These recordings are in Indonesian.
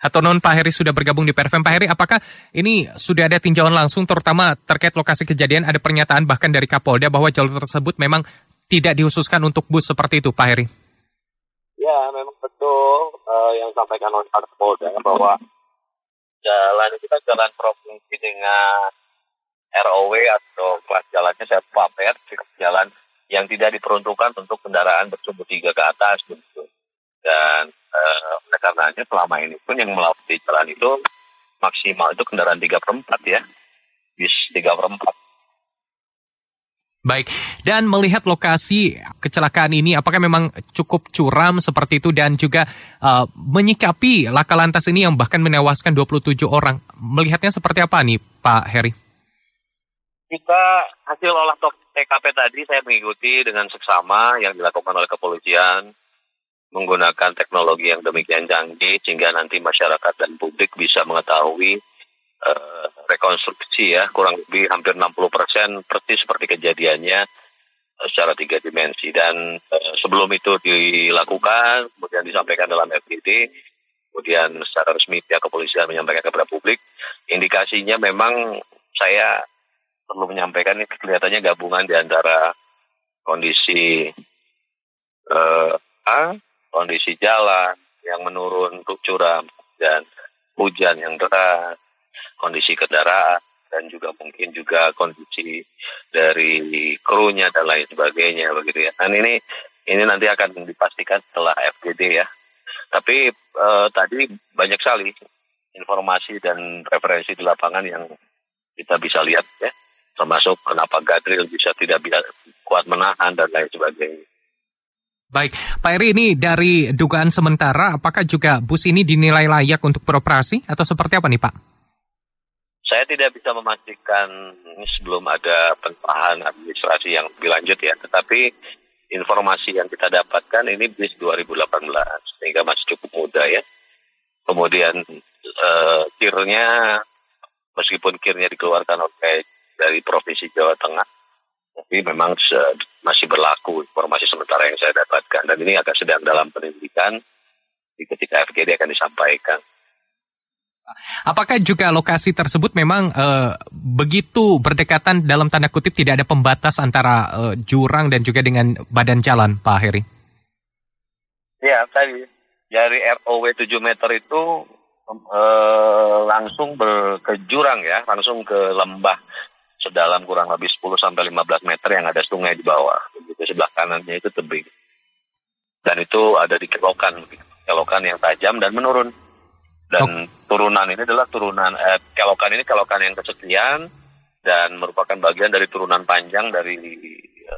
Atau non Pak Heri sudah bergabung di PRFM. Pak Heri, apakah ini sudah ada tinjauan langsung terutama terkait lokasi kejadian, ada pernyataan bahkan dari Kapolda bahwa jalur tersebut memang tidak dihususkan untuk bus seperti itu, Pak Heri? Ya, memang betul yang disampaikan oleh Pak Kapolda bahwa jalan itu kan jalan provinsi dengan ROW atau kelas jalannya saya pamer, jalan yang tidak diperuntukkan untuk kendaraan bersumbu 3 ke atas begitu. Dan oleh karenanya selama ini pun yang melalui jalan itu maksimal itu kendaraan 3/4 ya, bis 3/4. Baik, dan melihat lokasi kecelakaan ini, apakah memang cukup curam seperti itu dan juga menyikapi laka lantas ini yang bahkan menewaskan 27 orang, melihatnya seperti apa nih Pak Heri? Kita hasil olah TKP tadi saya mengikuti dengan seksama yang dilakukan oleh kepolisian menggunakan teknologi yang demikian canggih sehingga nanti masyarakat dan publik bisa mengetahui rekonstruksi ya, kurang lebih hampir 60% persis seperti kejadiannya secara 3 dimensi. Dan sebelum itu dilakukan, kemudian disampaikan dalam FGD, kemudian secara resmi pihak kepolisian menyampaikan kepada publik, indikasinya memang saya perlu menyampaikan ini kelihatannya gabungan di antara kondisi kondisi jalan yang menurun curam dan hujan yang deras, kondisi kendaraan dan juga mungkin juga kondisi dari krunya dan lain sebagainya begitu ya. Dan ini nanti akan dipastikan setelah FGD ya. Tapi tadi banyak sekali informasi dan referensi di lapangan yang kita bisa lihat ya, termasuk kenapa Gadril tidak bisa kuat menahan dan lain sebagainya. Baik, Pak Heri, ini dari dugaan sementara, apakah juga bus ini dinilai layak untuk beroperasi atau seperti apa nih Pak? Saya tidak bisa memastikan sebelum ada penahanan administrasi yang lebih lanjut ya, tetapi informasi yang kita dapatkan ini bis 2018, sehingga masih cukup muda ya. Kemudian kirnya, meskipun kirnya dikeluarkan dari Provinsi Jawa Tengah, tapi memang masih berlaku informasi sementara yang saya dapatkan. Dan ini agak sedang dalam penyelidikan, ketika FGD akan disampaikan. Apakah juga lokasi tersebut memang begitu berdekatan dalam tanda kutip tidak ada pembatas antara jurang dan juga dengan badan jalan, Pak Heri? Ya, tadi dari ROW 7 meter itu langsung ke jurang ya, langsung ke lembah sedalam kurang lebih 10-15 meter yang ada sungai di bawah. Begitu, sebelah kanannya itu tebing. Dan itu ada di kelokan yang tajam dan menurun. Dan turunan ini adalah kelokan yang kesekian dan merupakan bagian dari turunan panjang dari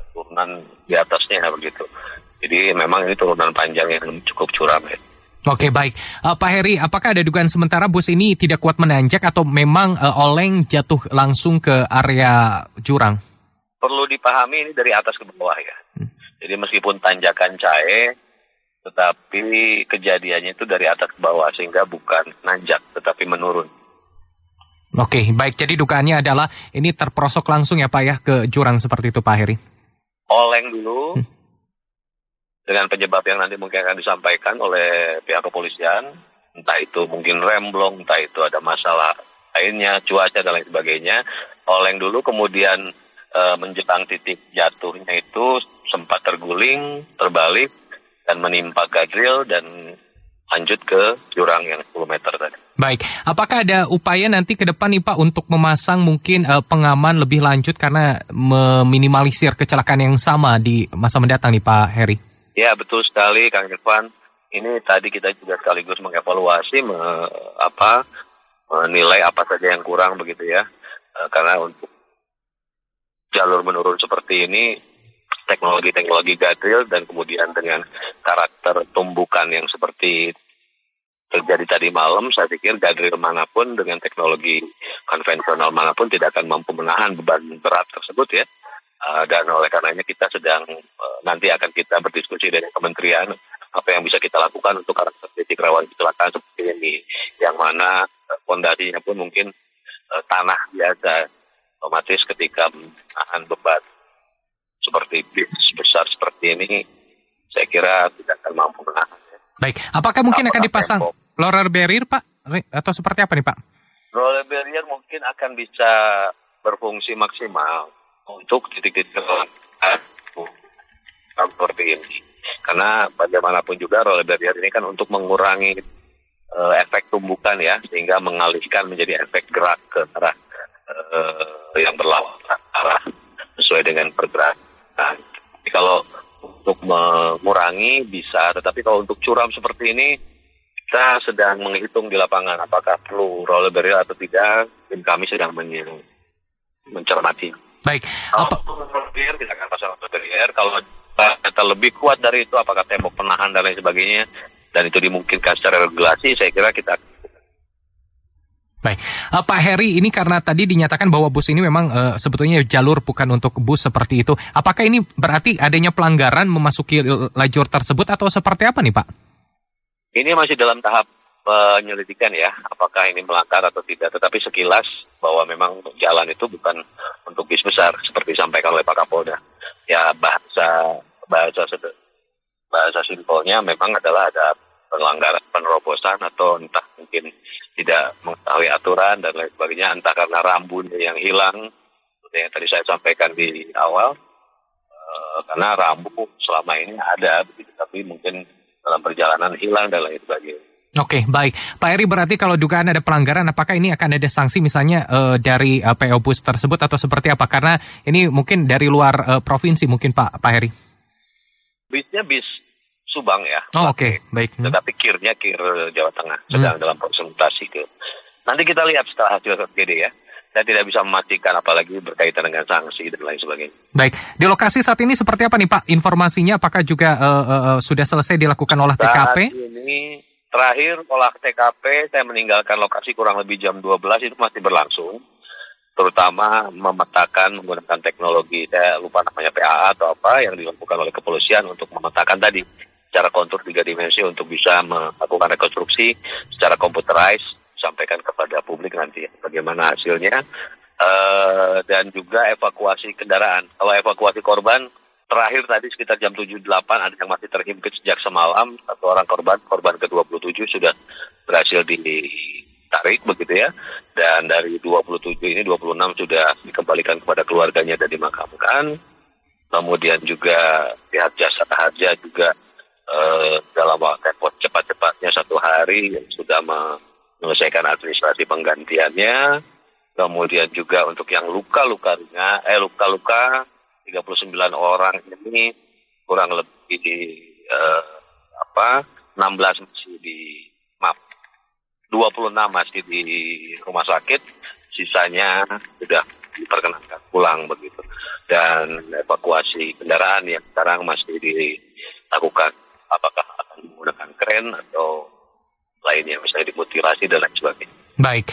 turunan di atasnya begitu. Jadi memang ini turunan panjang yang cukup curam ya. Oke, baik. Pak Heri, apakah ada dugaan sementara bus ini tidak kuat menanjak atau memang oleng jatuh langsung ke area jurang? Perlu dipahami ini dari atas ke bawah ya. Jadi meskipun tanjakan cair, tetapi kejadiannya itu dari atas ke bawah sehingga bukan nanjak tetapi menurun. Oke, baik. Jadi dugaannya adalah ini terperosok langsung ya Pak ya ke jurang seperti itu Pak Heri? Oleng dulu. Dengan penyebab yang nanti mungkin akan disampaikan oleh pihak kepolisian, entah itu mungkin remblong, entah itu ada masalah lainnya, cuaca dan lain sebagainya. Oleng dulu, kemudian menjelang titik jatuhnya itu sempat terguling, terbalik, dan menimpa Gadril dan lanjut ke jurang yang 10 meter tadi. Baik, apakah ada upaya nanti ke depan nih Pak untuk memasang mungkin pengaman lebih lanjut karena meminimalisir kecelakaan yang sama di masa mendatang nih Pak Heri? Ya, betul sekali Kang Irfan. Ini tadi kita juga sekaligus mengevaluasi menilai apa saja yang kurang begitu ya. Karena untuk jalur menurun seperti ini, teknologi Gadril dan kemudian dengan karakter tumbukan yang seperti terjadi tadi malam, saya pikir Gadril manapun dengan teknologi konvensional manapun tidak akan mampu menahan beban berat tersebut ya. Dan oleh karenanya kita nanti akan kita berdiskusi dengan kementerian apa yang bisa kita lakukan untuk karakteristik rawan kecelakaan seperti ini, yang mana fondasinya pun mungkin tanah biasa, otomatis ketika menahan beban seperti bis besar seperti ini, saya kira tidak akan mampu menahan. Baik, apakah mungkin akan dipasang? Lower barrier Pak? Atau seperti apa nih Pak? Roller barrier mungkin akan bisa berfungsi maksimal untuk titik-titik seperti ini. Karena bagaimanapun juga roller barrier ini kan untuk mengurangi efek tumbukan ya, sehingga mengalihkan menjadi efek gerak ke arah yang berlawanan arah sesuai dengan pergerakan. Jadi kalau untuk mengurangi bisa, tetapi kalau untuk curam seperti ini kita sedang menghitung di lapangan apakah perlu roller barrier atau tidak. Tim kami sedang mencermati. Baik. Kalau roller barrier kita akan pasang roller barrier. Kalau kita lebih kuat dari itu, apakah tembok penahan dan lain sebagainya, dan itu dimungkinkan secara regulasi, saya kira kita. Baik, Pak Heri, ini karena tadi dinyatakan bahwa bus ini memang sebetulnya jalur bukan untuk bus seperti itu. Apakah ini berarti adanya pelanggaran memasuki lajur tersebut atau seperti apa nih Pak? Ini masih dalam tahap penyelidikan ya, apakah ini melanggar atau tidak. Tetapi sekilas bahwa memang jalan itu bukan untuk bis besar seperti disampaikan oleh Pak Kapolda. Ya bahasa simpelnya memang adalah ada pelanggaran penerobosan atau entah mungkin tidak mengetahui aturan dan lain sebagainya, entah karena rambunya yang hilang seperti yang tadi saya sampaikan di awal, karena rambu selama ini ada begitu, tapi mungkin dalam perjalanan hilang dan lain sebagainya. Oke, baik. Pak Heri, berarti kalau dugaan ada pelanggaran, apakah ini akan ada sanksi misalnya dari PO Bus tersebut atau seperti apa? Karena ini mungkin dari luar provinsi mungkin Pak Heri. Bisnya bis Subang ya. Oh, oke. Baik. Tetapi kirnya kir Jawa Tengah sedang dalam konsultasi ke. Nanti kita lihat setelah hasil KPD ya. Saya tidak bisa memastikan apalagi berkaitan dengan sanksi dan lain sebagainya. Baik. Di lokasi saat ini seperti apa nih Pak? Informasinya apakah juga sudah selesai dilakukan olah TKP? Saat ini terakhir olah TKP, saya meninggalkan lokasi kurang lebih jam 12, itu masih berlangsung. Terutama memetakan menggunakan teknologi, saya lupa namanya PAA atau apa, yang dilakukan oleh kepolisian untuk memetakan tadi secara kontur 3 dimensi untuk bisa melakukan rekonstruksi secara computerized, sampaikan kepada publik nanti bagaimana hasilnya. Dan juga evakuasi kendaraan. Kalau evakuasi korban, terakhir tadi sekitar jam 7.08 ada yang masih terhimpit sejak semalam. Satu orang korban ke-27 sudah berhasil ditarik begitu ya. Dan dari 27 ini 26 sudah dikembalikan kepada keluarganya dan dimakamkan. Kemudian juga pihak jasa harja juga dalam waktu cepat-cepatnya 1 hari yang sudah menyelesaikan administrasi penggantiannya. Kemudian juga untuk yang luka-luka 39 orang ini kurang lebih 16 masih 26 masih di rumah sakit, sisanya sudah diperkenankan pulang begitu. Dan evakuasi kendaraan yang sekarang masih dilakukan, apakah akan menggunakan kren atau lainnya, misalnya dimutilasi dan lain sebagainya. Baik,